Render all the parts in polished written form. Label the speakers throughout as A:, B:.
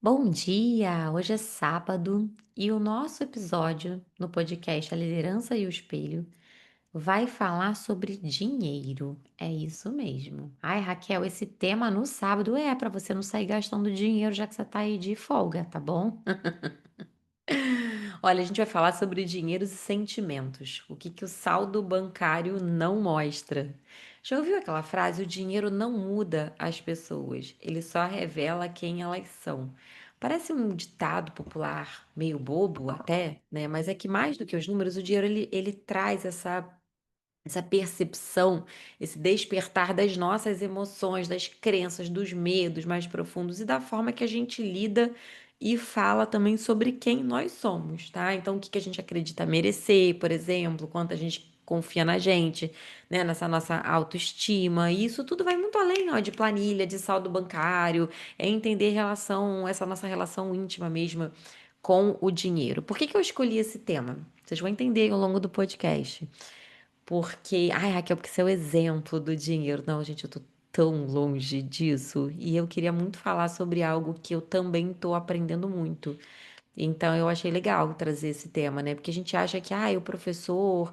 A: Bom dia! Hoje é sábado e o nosso episódio no podcast A Liderança e o Espelho vai falar sobre dinheiro. É isso mesmo. Ai, Raquel, esse tema no sábado é para você não sair gastando dinheiro já que você tá aí de folga, tá bom? Olha, a gente vai falar sobre dinheiros e sentimentos. O que que o saldo bancário não mostra? Já ouviu aquela frase? O dinheiro não muda as pessoas, ele só revela quem elas são. Parece um ditado popular, meio bobo até, né? Mas é que mais do que os números, o dinheiro ele traz essa percepção, esse despertar das nossas emoções, das crenças, dos medos mais profundos e da forma que a gente lida e fala também sobre quem nós somos, tá? Então, o que que a gente acredita merecer, por exemplo, quanto a gente confia na gente, né? Nessa nossa autoestima. E isso tudo vai muito além, ó, de planilha, de saldo bancário, é entender relação, essa nossa relação íntima mesmo com o dinheiro. Por que que eu escolhi esse tema? Vocês vão entender ao longo do podcast. Porque, ai, Raquel, porque você é o exemplo do dinheiro. Não, gente, eu tô tão longe disso. E eu queria muito falar sobre algo que eu também tô aprendendo muito. Então, eu achei legal trazer esse tema, né? Porque a gente acha que, o professor,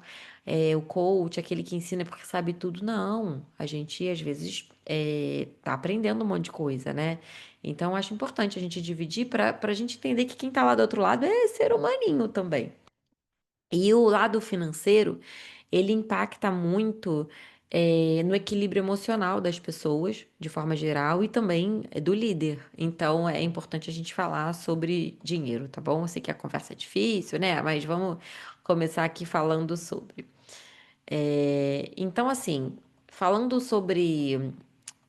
A: o coach, aquele que ensina é porque sabe tudo. Não, a gente, às vezes, tá aprendendo um monte de coisa, né? Então, eu acho importante a gente dividir para a gente entender que quem tá lá do outro lado é ser humaninho também. E o lado financeiro, ele impacta muito, no equilíbrio emocional das pessoas, de forma geral, e também do líder. Então, é importante a gente falar sobre dinheiro, tá bom? Eu sei que a conversa é difícil, né? Mas vamos começar aqui falando sobre. Então, assim, falando sobre,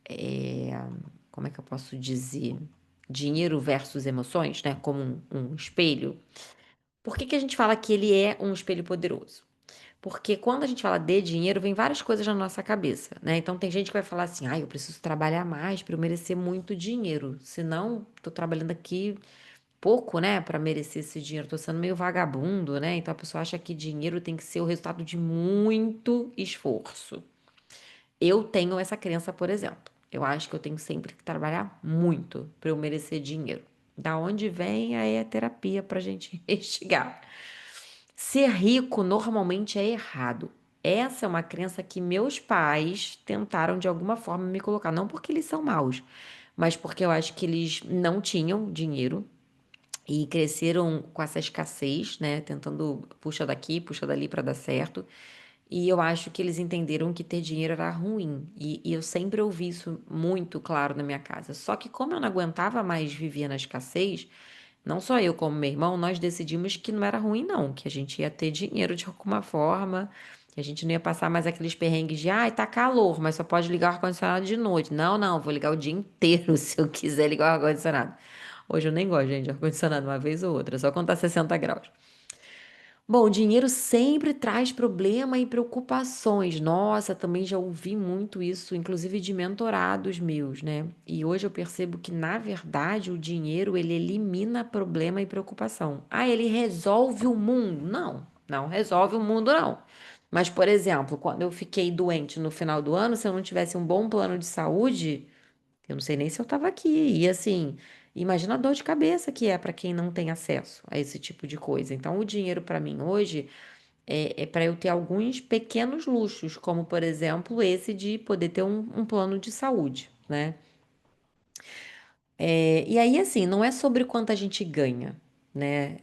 A: eh, como é que eu posso dizer? Dinheiro versus emoções, né? Como um espelho. Por que que a gente fala que ele é um espelho poderoso? Porque quando a gente fala de dinheiro, vem várias coisas na nossa cabeça, né? Então tem gente que vai falar assim: eu preciso trabalhar mais para eu merecer muito dinheiro. Senão, tô trabalhando aqui pouco, né, para merecer esse dinheiro. Tô sendo meio vagabundo, né? Então a pessoa acha que dinheiro tem que ser o resultado de muito esforço. Eu tenho essa crença, por exemplo. Eu acho que eu tenho sempre que trabalhar muito para eu merecer dinheiro. Da onde vem aí a terapia pra gente investigar. Ser rico normalmente é errado. Essa é uma crença que meus pais tentaram de alguma forma me colocar. Não porque eles são maus, mas porque eu acho que eles não tinham dinheiro e cresceram com essa escassez, né? Tentando puxa daqui, puxa dali para dar certo. E eu acho que eles entenderam que ter dinheiro era ruim. E eu sempre ouvi isso muito claro na minha casa. Só que como eu não aguentava mais viver na escassez, não só eu como meu irmão, nós decidimos que não era ruim não, que a gente ia ter dinheiro de alguma forma, que a gente não ia passar mais aqueles perrengues de, ai, tá calor, mas só pode ligar o ar-condicionado de noite. Não, não, vou ligar o dia inteiro se eu quiser ligar o ar-condicionado. Hoje eu nem gosto, gente, de ar-condicionado uma vez ou outra, só quando tá 60 graus. Bom, o dinheiro sempre traz problema e preocupações. Nossa, também já ouvi muito isso, inclusive de mentorados meus, né? E hoje eu percebo que, na verdade, o dinheiro ele elimina problema e preocupação. Ah, ele resolve o mundo? Não, não resolve o mundo, não. Mas, por exemplo, quando eu fiquei doente no final do ano, se eu não tivesse um bom plano de saúde, eu não sei nem se eu tava aqui. E assim, imagina a dor de cabeça que é para quem não tem acesso a esse tipo de coisa. Então, o dinheiro para mim hoje é para eu ter alguns pequenos luxos, como por exemplo esse de poder ter um plano de saúde, né? E aí, assim, não é sobre quanto a gente ganha, né?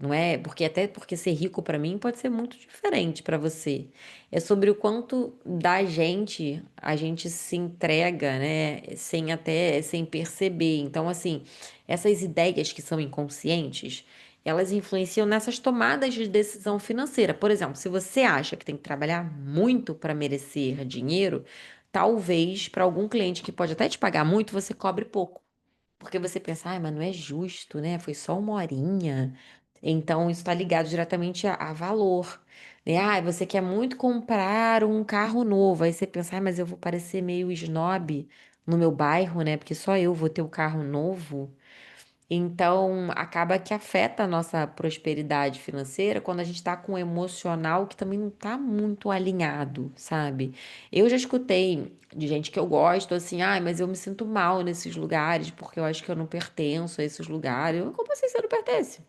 A: Não é porque até porque ser rico para mim pode ser muito diferente para você. É sobre o quanto da gente a gente se entrega, né? Sem perceber. Então, assim, essas ideias que são inconscientes, elas influenciam nessas tomadas de decisão financeira. Por exemplo, se você acha que tem que trabalhar muito para merecer dinheiro, talvez para algum cliente que pode até te pagar muito, você cobre pouco. Porque você pensa: "Ai, mas não é justo, né, foi só 1 horinha". Então isso está ligado diretamente a valor, né. Você quer muito comprar um carro novo, aí você pensa: mas eu vou parecer meio esnobe no meu bairro, né, porque só eu vou ter o carro novo". Então, acaba que afeta a nossa prosperidade financeira quando a gente tá com um emocional que também não tá muito alinhado, sabe? Eu já escutei de gente que eu gosto assim, ai, mas eu me sinto mal nesses lugares porque eu acho que eu não pertenço a esses lugares. Como assim você não pertence?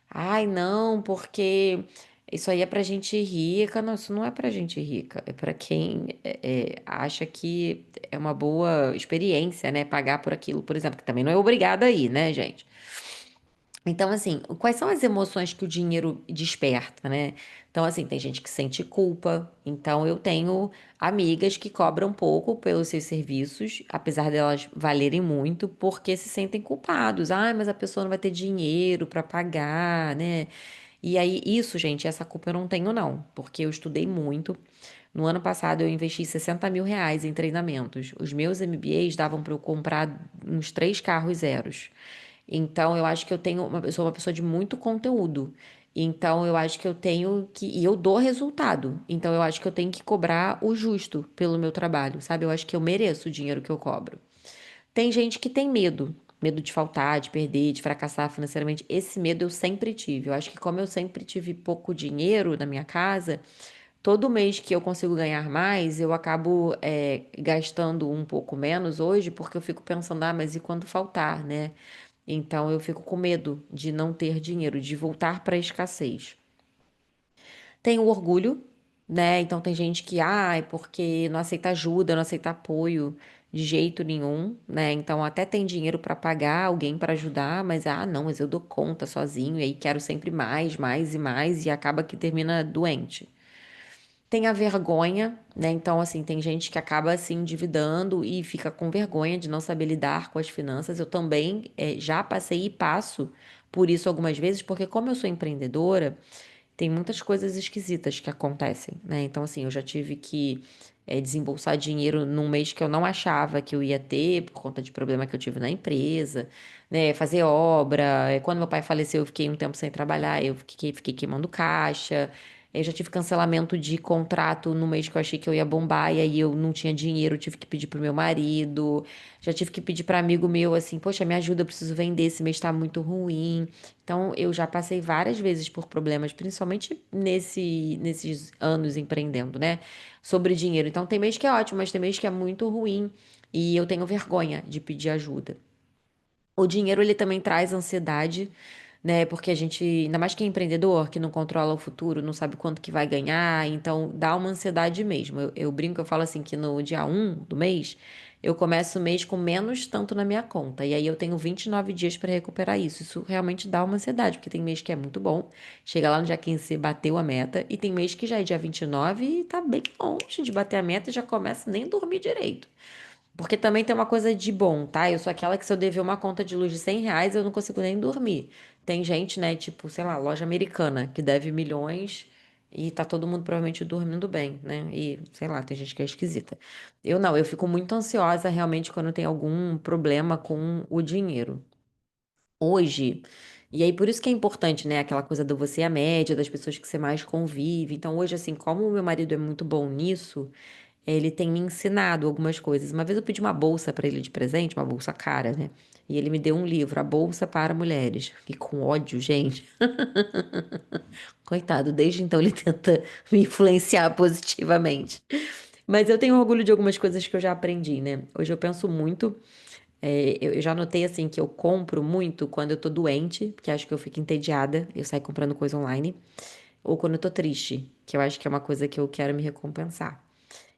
A: Ai, não, porque isso aí é pra gente rica. Não, isso não é pra gente rica. É pra quem acha que é uma boa experiência, né? Pagar por aquilo, por exemplo, que também não é obrigado aí, né, gente? Então, assim, quais são as emoções que o dinheiro desperta, né? Então, assim, tem gente que sente culpa. Então, eu tenho amigas que cobram pouco pelos seus serviços, apesar delas valerem muito, porque se sentem culpados. Ah, mas a pessoa não vai ter dinheiro para pagar, né? E aí, isso, gente, essa culpa eu não tenho, não, porque eu estudei muito. No ano passado, eu investi R$ 60.000 em treinamentos. Os meus MBAs davam para eu comprar uns 3 carros zeros. Então, eu acho que eu sou uma pessoa de muito conteúdo. Então, eu acho que eu tenho que, e eu dou resultado. Então, eu acho que eu tenho que cobrar o justo pelo meu trabalho, sabe? Eu acho que eu mereço o dinheiro que eu cobro. Tem gente que tem medo, medo de faltar, de perder, de fracassar financeiramente. Esse medo eu sempre tive. Eu acho que como eu sempre tive pouco dinheiro na minha casa, todo mês que eu consigo ganhar mais, eu acabo gastando um pouco menos hoje, porque eu fico pensando, ah, mas e quando faltar, né? Então eu fico com medo de não ter dinheiro, de voltar para a escassez. Tem o orgulho, né? Então tem gente que, ai, porque não aceita ajuda, não aceita apoio de jeito nenhum, né? Então até tem dinheiro para pagar alguém para ajudar, mas não, mas eu dou conta sozinho e aí quero sempre mais, mais e mais e acaba que termina doente. Tem a vergonha, né? Então, assim, tem gente que acaba se endividando e fica com vergonha de não saber lidar com as finanças. Eu também já passei e passo por isso algumas vezes, porque como eu sou empreendedora, tem muitas coisas esquisitas que acontecem, né? Então, assim, eu já tive que desembolsar dinheiro num mês que eu não achava que eu ia ter, por conta de problema que eu tive na empresa, né? Fazer obra. Quando meu pai faleceu, eu fiquei um tempo sem trabalhar, eu fiquei queimando caixa. Eu já tive cancelamento de contrato no mês que eu achei que eu ia bombar, e aí eu não tinha dinheiro, eu tive que pedir pro meu marido. Já tive que pedir para amigo meu assim, poxa, me ajuda, eu preciso vender, esse mês tá muito ruim. Então, eu já passei várias vezes por problemas, principalmente nesses anos empreendendo, né? Sobre dinheiro. Então, tem mês que é ótimo, mas tem mês que é muito ruim. E eu tenho vergonha de pedir ajuda. O dinheiro, ele também traz ansiedade, né? Porque a gente, ainda mais quem é empreendedor, que não controla o futuro, não sabe quanto que vai ganhar, então dá uma ansiedade mesmo. Eu brinco, eu falo assim que no dia 1 do mês, eu começo o mês com menos tanto na minha conta. E aí eu tenho 29 dias para recuperar isso. Isso realmente dá uma ansiedade, porque tem mês que é muito bom, chega lá no dia 15 você bateu a meta, e tem mês que já é dia 29 e tá bem longe de bater a meta e já começa nem dormir direito. Porque também tem uma coisa de bom, tá? Eu sou aquela que se eu dever uma conta de luz de R$ 100, eu não consigo nem dormir. Tem gente, né, tipo, sei lá, loja americana, que deve milhões e tá todo mundo provavelmente dormindo bem, né? E, sei lá, tem gente que é esquisita. Eu não, eu fico muito ansiosa realmente quando tem algum problema com o dinheiro. Hoje, e aí por isso que é importante, né, aquela coisa do você é a média, das pessoas que você mais convive. Então, hoje, assim, como o meu marido é muito bom nisso. Ele tem me ensinado algumas coisas. Uma vez eu pedi uma bolsa para ele de presente, uma bolsa cara, né? E ele me deu um livro, A Bolsa para Mulheres. Fiquei com ódio, gente. Coitado, desde então ele tenta me influenciar positivamente. Mas eu tenho orgulho de algumas coisas que eu já aprendi, né? Hoje eu penso muito. Eu já notei assim que eu compro muito quando eu tô doente, porque acho que eu fico entediada, eu saio comprando coisa online, ou quando eu tô triste, que eu acho que é uma coisa que eu quero me recompensar.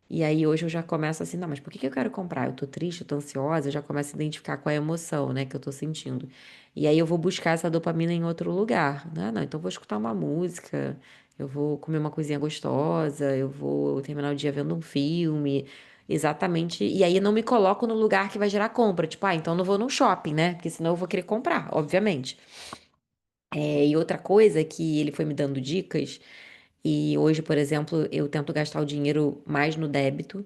A: E aí hoje eu já começo assim, não, mas por que que eu quero comprar? Eu tô triste, eu tô ansiosa, eu já começo a identificar qual é a emoção, né, que eu tô sentindo. E aí eu vou buscar essa dopamina em outro lugar, né? Não, então eu vou escutar uma música, eu vou comer uma coisinha gostosa, eu vou terminar o dia vendo um filme, exatamente. E aí eu não me coloco no lugar que vai gerar compra, tipo, então eu não vou no shopping, né? Porque senão eu vou querer comprar, obviamente. E outra coisa que ele foi me dando dicas, e hoje, por exemplo, eu tento gastar o dinheiro mais no débito.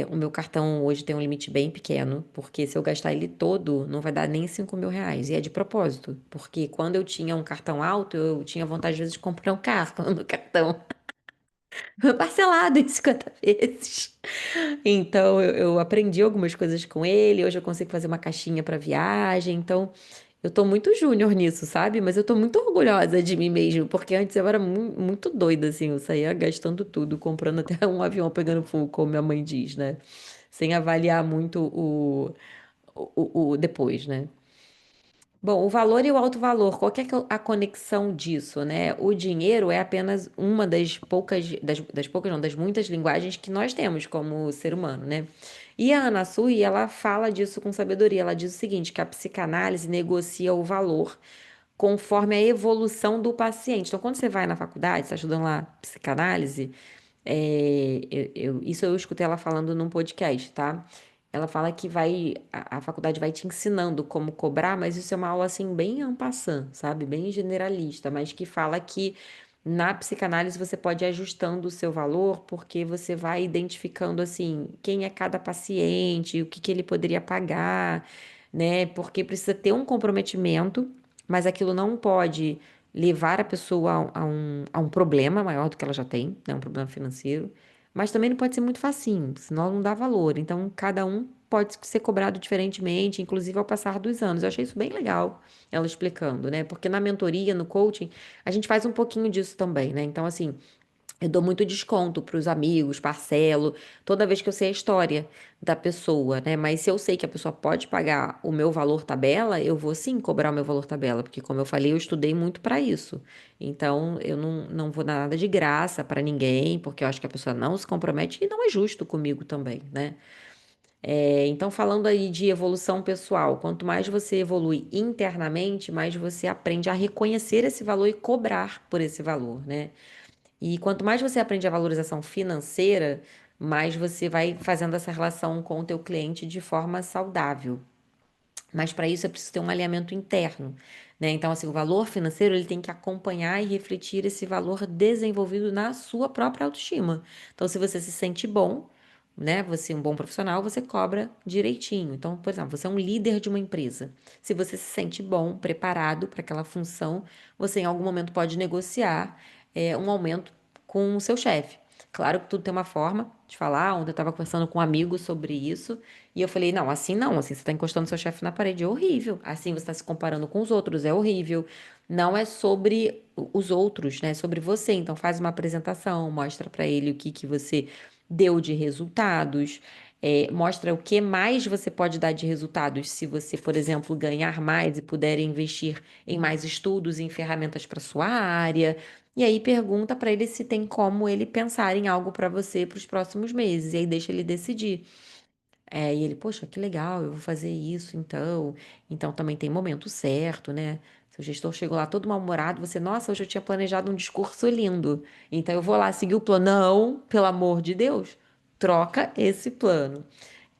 A: O meu cartão hoje tem um limite bem pequeno, porque se eu gastar ele todo, não vai dar nem R$ 5.000. E é de propósito, porque quando eu tinha um cartão alto, eu tinha vontade, às vezes, de comprar um carro no cartão, parcelado em 50 vezes. Então, eu aprendi algumas coisas com ele. Hoje eu consigo fazer uma caixinha para viagem. Então, Eu tô muito júnior nisso, sabe? Mas eu tô muito orgulhosa de mim mesmo, porque antes eu era muito doida, assim, eu saía gastando tudo, comprando até um avião pegando fogo, como minha mãe diz, né? Sem avaliar muito o depois, né? Bom, o valor e o alto valor, qual que é a conexão disso, né? O dinheiro é apenas uma das poucas não, das muitas linguagens que nós temos como ser humano, né? E a Ana Sui, ela fala disso com sabedoria. Ela diz o seguinte, que a psicanálise negocia o valor conforme a evolução do paciente. Então, quando você vai na faculdade, está estudando lá psicanálise, isso eu escutei ela falando num podcast, tá? Ela fala que a faculdade vai te ensinando como cobrar, mas isso é uma aula assim bem en passant, sabe? Bem generalista, mas que fala que na psicanálise você pode ir ajustando o seu valor, porque você vai identificando assim quem é cada paciente, o que que ele poderia pagar, né? Porque precisa ter um comprometimento, mas aquilo não pode levar a pessoa a um problema maior do que ela já tem, né? Um problema financeiro. Mas também não pode ser muito facinho, senão não dá valor. Então, cada um pode ser cobrado diferentemente, inclusive ao passar dos anos. Eu achei isso bem legal, ela explicando, né? Porque na mentoria, no coaching, a gente faz um pouquinho disso também, né? Então, assim, eu dou muito desconto para os amigos, parcelo, toda vez que eu sei a história da pessoa, né? Mas se eu sei que a pessoa pode pagar o meu valor tabela, eu vou sim cobrar o meu valor tabela, porque como eu falei, eu estudei muito para isso. Então, eu não vou dar nada de graça para ninguém, porque eu acho que a pessoa não se compromete e não é justo comigo também, né? Então, falando aí de evolução pessoal, quanto mais você evolui internamente, mais você aprende a reconhecer esse valor e cobrar por esse valor, né? E quanto mais você aprende a valorização financeira, mais você vai fazendo essa relação com o teu cliente de forma saudável. Mas para isso é preciso ter um alinhamento interno, né? Então, assim, o valor financeiro ele tem que acompanhar e refletir esse valor desenvolvido na sua própria autoestima. Então, se você se sente bom, né? Você é um bom profissional, você cobra direitinho. Então, por exemplo, você é um líder de uma empresa. Se você se sente bom, preparado para aquela função, você em algum momento pode negociar um aumento com o seu chefe. Claro que tudo tem uma forma de falar. Ontem eu estava conversando com um amigo sobre isso. E eu falei, não, assim, você tá encostando seu chefe na parede, é horrível. Assim, você tá se comparando com os outros, é horrível. Não é sobre os outros, né? É sobre você. Então, faz uma apresentação, mostra pra ele o que que você deu de resultados, mostra o que mais você pode dar de resultados se você, por exemplo, ganhar mais e puder investir em mais estudos e em ferramentas para sua área. E aí pergunta pra ele se tem como ele pensar em algo pra você para os próximos meses. E aí deixa ele decidir. E ele, poxa, que legal, eu vou fazer isso então. Então também tem momento certo, né? Se o gestor chegou lá todo mal-humorado, você, nossa, hoje eu tinha planejado um discurso lindo. Então eu vou lá seguir o plano. Não, pelo amor de Deus, troca esse plano.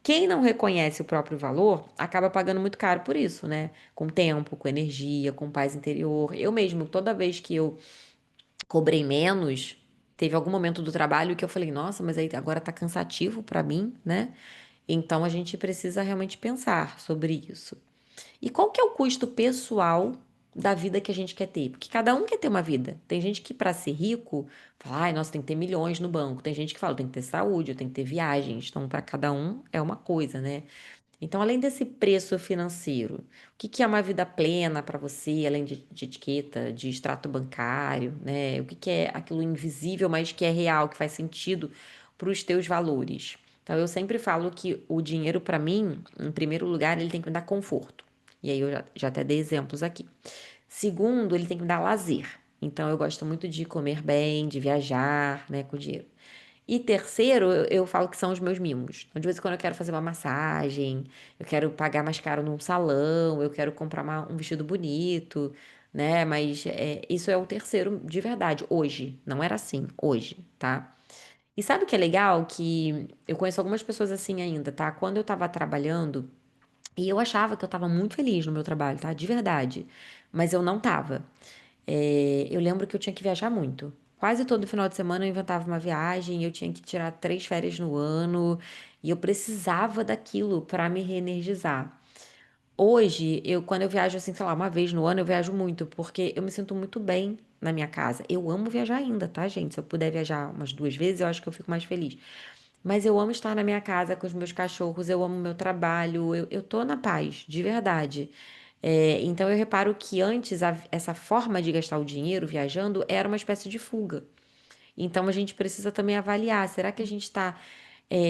A: Quem não reconhece o próprio valor acaba pagando muito caro por isso, né? Com tempo, com energia, com paz interior. Eu mesmo, toda vez que eu cobrei menos, teve algum momento do trabalho que eu falei, nossa, mas aí agora tá cansativo pra mim, né? Então a gente precisa realmente pensar sobre isso. E qual que é o custo pessoal da vida que a gente quer ter? Porque cada um quer ter uma vida. Tem gente que para ser rico, fala, ai, nossa, tem que ter milhões no banco. Tem gente que fala, tem que ter saúde, eu tenho que ter viagens. Então, para cada um é uma coisa, né? Então, além desse preço financeiro, o que que é uma vida plena para você, além de etiqueta, de extrato bancário, né? O que que é aquilo invisível, mas que é real, que faz sentido para os teus valores? Então, eu sempre falo que o dinheiro, para mim, em primeiro lugar, ele tem que me dar conforto. E aí eu já até dei exemplos aqui. Segundo, ele tem que me dar lazer. Então, eu gosto muito de comer bem, de viajar, né, com dinheiro. E terceiro, eu falo que são os meus mimos. Então, de vez em quando eu quero fazer uma massagem, eu quero pagar mais caro num salão, eu quero comprar um vestido bonito, né? Mas isso é o terceiro de verdade, hoje. Não era assim, hoje, tá? E sabe o que é legal? Que eu conheço algumas pessoas assim ainda, tá? Quando eu tava trabalhando, e eu achava que eu tava muito feliz no meu trabalho, tá? De verdade. Mas eu não tava. Eu lembro que eu tinha que viajar muito. Quase todo final de semana eu inventava uma viagem, eu tinha que tirar 3 férias no ano, e eu precisava daquilo para me reenergizar. Hoje, quando eu viajo assim, sei lá, uma vez no ano, eu viajo muito, porque eu me sinto muito bem na minha casa. Eu amo viajar ainda, tá, gente? Se eu puder viajar umas 2 vezes, eu acho que eu fico mais feliz. Mas eu amo estar na minha casa com os meus cachorros, eu amo meu trabalho, eu tô na paz, de verdade. Então eu reparo que antes essa forma de gastar o dinheiro viajando era uma espécie de fuga. Então a gente precisa também avaliar, será que a gente está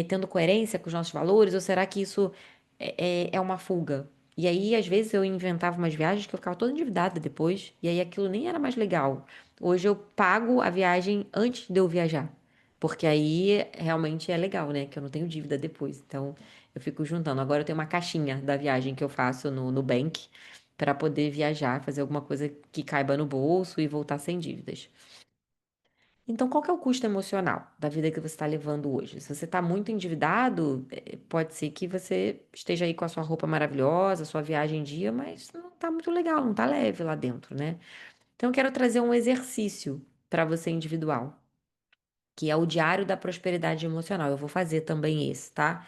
A: tendo coerência com os nossos valores ou será que isso é uma fuga? E aí, às vezes, eu inventava umas viagens que eu ficava toda endividada depois, e aí aquilo nem era mais legal. Hoje eu pago a viagem antes de eu viajar, porque aí realmente é legal, né? Que eu não tenho dívida depois. Então eu fico juntando. Agora eu tenho uma caixinha da viagem que eu faço no Nubank para poder viajar, fazer alguma coisa que caiba no bolso e voltar sem dívidas. Então, qual que é o custo emocional da vida que você está levando hoje? Se você está muito endividado, pode ser que você esteja aí com a sua roupa maravilhosa, sua viagem em dia, mas não está muito legal, não está leve lá dentro, né? Então, eu quero trazer um exercício para você individual, que é o Diário da Prosperidade Emocional. Eu vou fazer também esse, tá?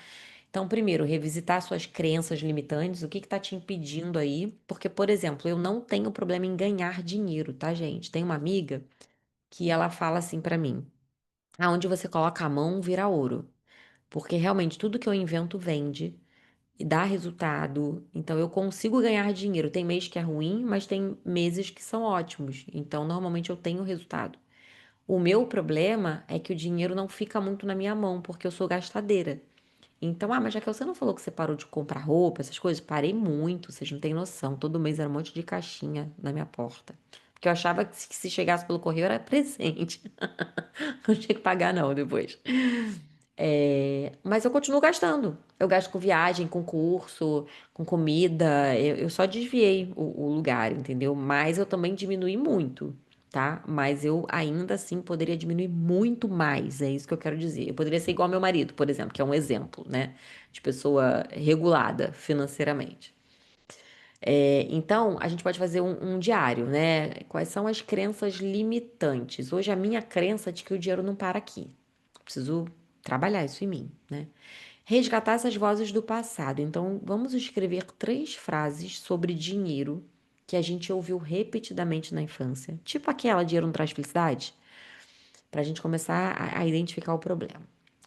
A: Então, primeiro, revisitar suas crenças limitantes, o que está te impedindo aí? Porque, por exemplo, eu não tenho problema em ganhar dinheiro, tá, gente? Tem uma amiga que ela fala assim para mim. Aonde você coloca a mão vira ouro. Porque realmente tudo que eu invento vende e dá resultado. Então eu consigo ganhar dinheiro. Tem mês que é ruim, mas tem meses que são ótimos. Então normalmente eu tenho resultado. O meu problema é que o dinheiro não fica muito na minha mão, porque eu sou gastadeira. Então, mas Jaquel, você não falou que você parou de comprar roupa, essas coisas? Parei muito, vocês não têm noção. Todo mês era um monte de caixinha na minha porta. Porque eu achava que se chegasse pelo correio era presente. Não tinha que pagar, não, depois. Mas eu continuo gastando. Eu gasto com viagem, com curso, com comida. Eu só desviei o lugar, entendeu? Mas eu também diminui muito, tá? Mas eu ainda assim poderia diminuir muito mais. É isso que eu quero dizer. Eu poderia ser igual ao meu marido, por exemplo, que é um exemplo, né? De pessoa regulada financeiramente. Então, a gente pode fazer um diário, né? Quais são as crenças limitantes? Hoje, a minha crença é de que o dinheiro não para aqui. Preciso trabalhar isso em mim, né? Resgatar essas vozes do passado. Então, vamos escrever 3 frases sobre dinheiro que a gente ouviu repetidamente na infância. Tipo aquela, dinheiro não traz felicidade? Para a gente começar a identificar o problema.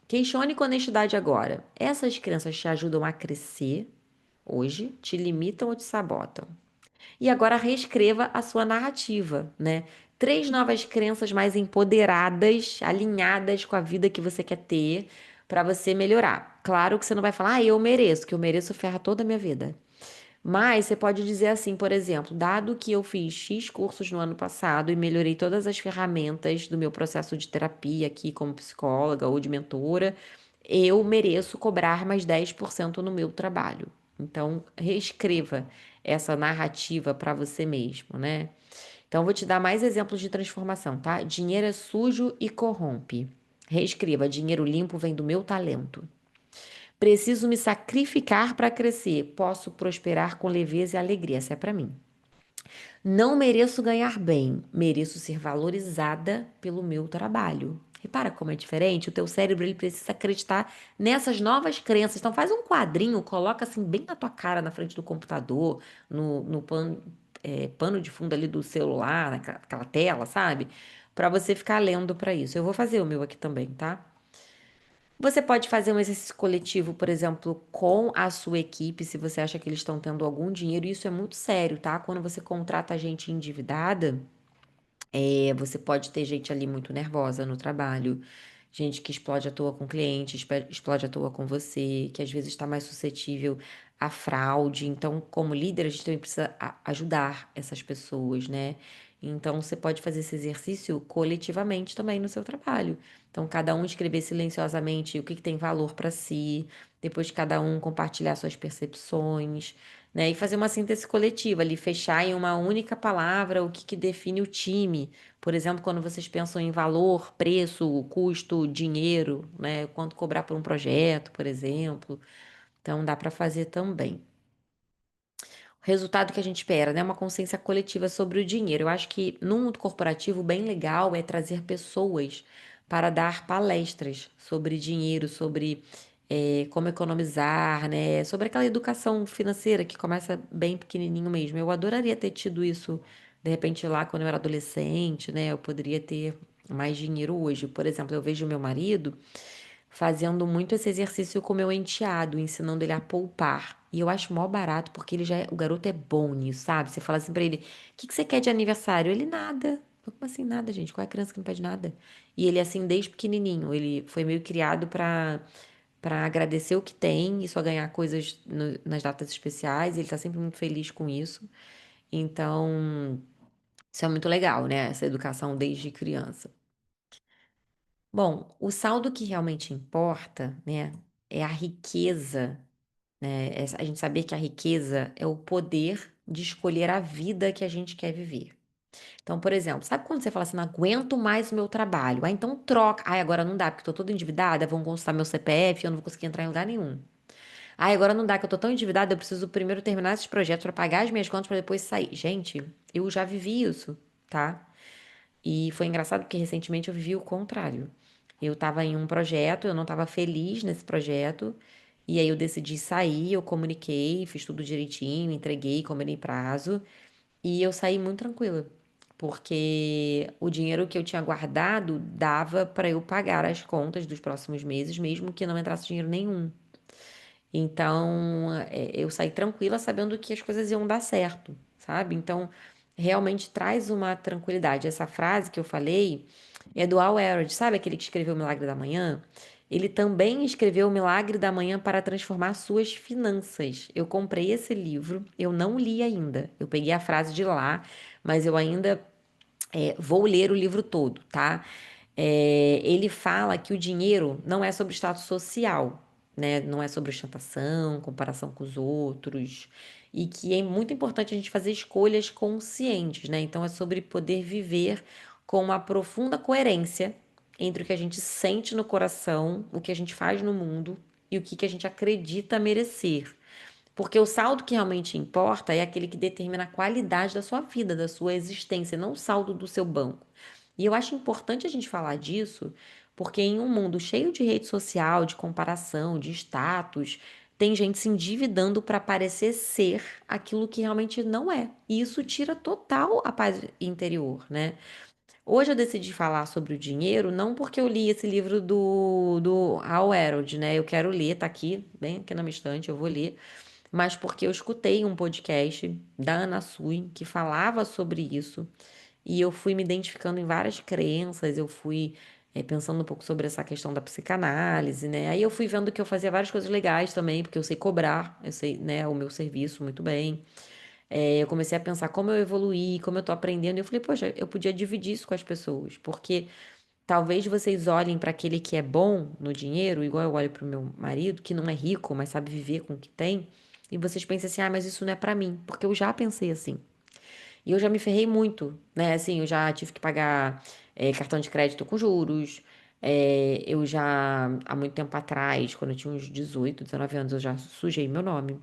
A: Questione com honestidade agora. Essas crenças te ajudam a crescer hoje, te limitam ou te sabotam? E agora reescreva a sua narrativa, né? 3 novas crenças mais empoderadas, alinhadas com a vida que você quer ter, para você melhorar. Claro que você não vai falar, eu mereço, que eu mereço ferra toda a minha vida. Mas você pode dizer assim, por exemplo, dado que eu fiz X cursos no ano passado e melhorei todas as ferramentas do meu processo de terapia aqui como psicóloga ou de mentora, eu mereço cobrar mais 10% no meu trabalho. Então, reescreva essa narrativa para você mesmo, né? Então, eu vou te dar mais exemplos de transformação, tá? Dinheiro é sujo e corrompe. Reescreva: dinheiro limpo vem do meu talento. Preciso me sacrificar para crescer. Posso prosperar com leveza e alegria. Essa é para mim. Não mereço ganhar bem. Mereço ser valorizada pelo meu trabalho. Repara como é diferente. O teu cérebro ele precisa acreditar nessas novas crenças. Então faz um quadrinho, coloca assim bem na tua cara, na frente do computador, no pano de fundo ali do celular, naquela tela, sabe? Para você ficar lendo para isso. Eu vou fazer o meu aqui também, tá? Você pode fazer um exercício coletivo, por exemplo, com a sua equipe, se você acha que eles estão tendo algum dinheiro. Isso é muito sério, tá? Quando você contrata gente endividada, você pode ter gente ali muito nervosa no trabalho, gente que explode à toa com cliente, explode à toa com você, que às vezes está mais suscetível à fraude. Então, como líder, a gente também precisa ajudar essas pessoas, né? Então, você pode fazer esse exercício coletivamente também no seu trabalho. Então, cada um escrever silenciosamente o que tem valor para si, depois cada um compartilhar suas percepções, né? E fazer uma síntese coletiva ali, fechar em uma única palavra o que define o time. Por exemplo, quando vocês pensam em valor, preço, custo, dinheiro, né? Quanto cobrar por um projeto, por exemplo. Então, dá para fazer também. O resultado que a gente espera, né? Uma consciência coletiva sobre o dinheiro. Eu acho que no mundo corporativo, bem legal é trazer pessoas para dar palestras sobre dinheiro, sobre como economizar, né? Sobre aquela educação financeira que começa bem pequenininho mesmo. Eu adoraria ter tido isso, de repente, lá quando eu era adolescente, né? Eu poderia ter mais dinheiro hoje. Por exemplo, eu vejo meu marido fazendo muito esse exercício com meu enteado, ensinando ele a poupar. E eu acho mó barato, porque o garoto é bom nisso, sabe? Você fala assim pra ele, o que que você quer de aniversário? Ele, nada. Eu, como assim, nada, gente? Qual é a criança que não pede nada? E ele, assim, desde pequenininho, ele foi meio criado pra agradecer o que tem e só ganhar coisas nas datas especiais. Ele tá sempre muito feliz com isso. Então, isso é muito legal, né? Essa educação desde criança. Bom, o saldo que realmente importa, né, é a riqueza, né? A gente saber que a riqueza é o poder de escolher a vida que a gente quer viver. Então, por exemplo, sabe quando você fala assim, não aguento mais o meu trabalho? Ah, então troca. Ah, agora não dá, porque eu tô toda endividada, vão consultar meu CPF, eu não vou conseguir entrar em lugar nenhum. Ah, agora não dá, que eu tô tão endividada, eu preciso primeiro terminar esses projetos para pagar as minhas contas para depois sair. Gente, eu já vivi isso, tá? E foi engraçado porque recentemente eu vivi o contrário. Eu estava em um projeto, eu não estava feliz nesse projeto, e aí eu decidi sair, eu comuniquei, fiz tudo direitinho, entreguei, combinei prazo, e eu saí muito tranquila, porque o dinheiro que eu tinha guardado dava para eu pagar as contas dos próximos meses, mesmo que não entrasse dinheiro nenhum. Então, eu saí tranquila sabendo que as coisas iam dar certo, sabe? Então, realmente traz uma tranquilidade. Essa frase que eu falei é do Al Elrod, sabe aquele que escreveu O Milagre da Manhã? Ele também escreveu O Milagre da Manhã para transformar suas finanças. Eu comprei esse livro, eu não li ainda. Eu peguei a frase de lá, mas eu ainda vou ler o livro todo, tá? Ele fala que o dinheiro não é sobre status social, né? Não é sobre ostentação, comparação com os outros, e que é muito importante a gente fazer escolhas conscientes, né? Então é sobre poder viver com uma profunda coerência entre o que a gente sente no coração, o que a gente faz no mundo e o que a gente acredita merecer. Porque o saldo que realmente importa é aquele que determina a qualidade da sua vida, da sua existência, não o saldo do seu banco. E eu acho importante a gente falar disso, porque em um mundo cheio de rede social, de comparação, de status, tem gente se endividando para parecer ser aquilo que realmente não é. E isso tira total a paz interior, né? Hoje eu decidi falar sobre o dinheiro, não porque eu li esse livro do Hal Elrod, né? Eu quero ler, tá aqui, bem aqui na minha estante, eu vou ler, mas porque eu escutei um podcast da Ana Sui que falava sobre isso e eu fui me identificando em várias crenças, eu fui pensando um pouco sobre essa questão da psicanálise, né? Aí eu fui vendo que eu fazia várias coisas legais também, porque eu sei cobrar, eu sei, né, o meu serviço muito bem. Eu comecei a pensar como eu evoluí, como eu tô aprendendo, e eu falei, poxa, eu podia dividir isso com as pessoas, porque talvez vocês olhem para aquele que é bom no dinheiro, igual eu olho para o meu marido, que não é rico, mas sabe viver com o que tem, e vocês pensem assim, ah, mas isso não é para mim, porque eu já pensei assim. E eu já me ferrei muito, né? Assim, eu já tive que pagar cartão de crédito com juros. Eu já, há muito tempo atrás, quando eu tinha uns 18, 19 anos, eu já sujei meu nome.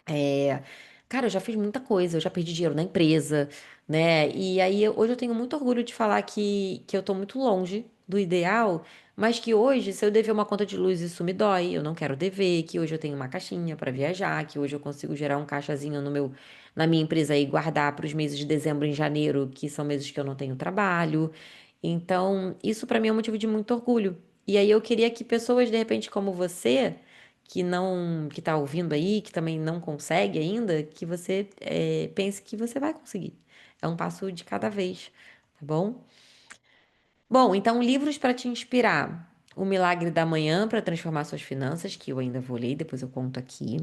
A: É, cara, eu já fiz muita coisa, eu já perdi dinheiro na empresa, né? E aí hoje eu tenho muito orgulho de falar que eu tô muito longe do ideal, mas que hoje, se eu dever uma conta de luz, isso me dói, eu não quero dever, que hoje eu tenho uma caixinha para viajar, que hoje eu consigo gerar um caixazinho na minha empresa e guardar para os meses de dezembro e janeiro, que são meses que eu não tenho trabalho. Então, isso para mim é um motivo de muito orgulho. E aí eu queria que pessoas, de repente, como você que tá ouvindo aí, que também não consegue ainda, que você pense que você vai conseguir. É um passo de cada vez, tá bom? Bom, então livros para te inspirar. O Milagre da Manhã para transformar suas finanças, que eu ainda vou ler, depois eu conto aqui.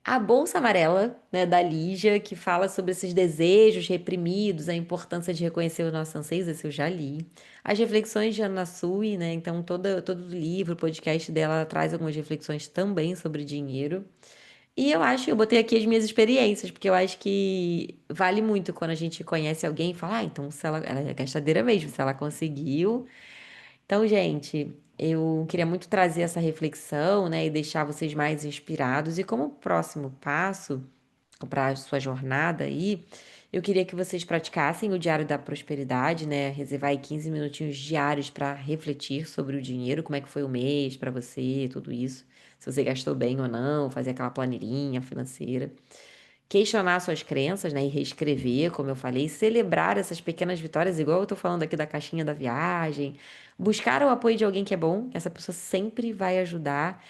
A: A Bolsa Amarela, né, da Lígia, que fala sobre esses desejos reprimidos, a importância de reconhecer os nossos anseios, esse eu já li. As reflexões de Ana Sui, né, então todo o livro, o podcast dela, ela traz algumas reflexões também sobre dinheiro. E eu acho, eu botei aqui as minhas experiências, porque eu acho que vale muito quando a gente conhece alguém e fala, ah, então se ela é gastadeira mesmo, se ela conseguiu, então, gente, eu queria muito trazer essa reflexão, né, e deixar vocês mais inspirados. E como próximo passo para a sua jornada aí, eu queria que vocês praticassem o Diário da Prosperidade, né? Reservar aí 15 minutinhos diários para refletir sobre o dinheiro, como é que foi o mês para você, tudo isso. Se você gastou bem ou não, fazer aquela planilhinha financeira. questionar suas crenças, né, e reescrever, como eu falei, celebrar essas pequenas vitórias, igual eu tô falando aqui da caixinha da viagem, buscar o apoio de alguém que é bom, essa pessoa sempre vai ajudar,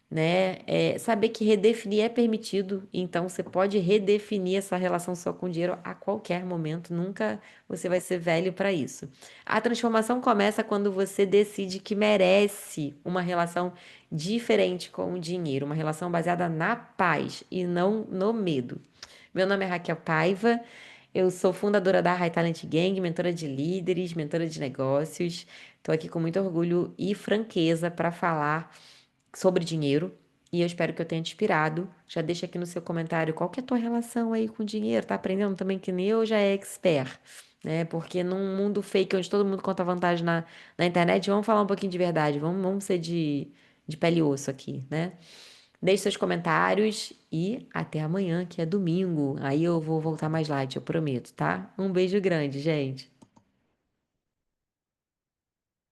A: né? Saber que redefinir é permitido, então você pode redefinir essa relação só com o dinheiro a qualquer momento, nunca você vai ser velho para isso. A transformação começa quando você decide que merece uma relação diferente com o dinheiro, uma relação baseada na paz e não no medo. Meu nome é Raquel Paiva, eu sou fundadora da High Talent Gang, mentora de líderes, mentora de negócios. Estou aqui com muito orgulho e franqueza para falar sobre dinheiro e eu espero que eu tenha te inspirado. Já deixa aqui no seu comentário qual que é a tua relação aí com dinheiro. Tá aprendendo também que nem eu já é expert, né? Porque num mundo fake onde todo mundo conta vantagem na internet, vamos falar um pouquinho de verdade. Vamos ser de pele e osso aqui, né? Deixe seus comentários e até amanhã, que é domingo. Aí eu vou voltar mais light, eu prometo, tá? Um beijo grande, gente.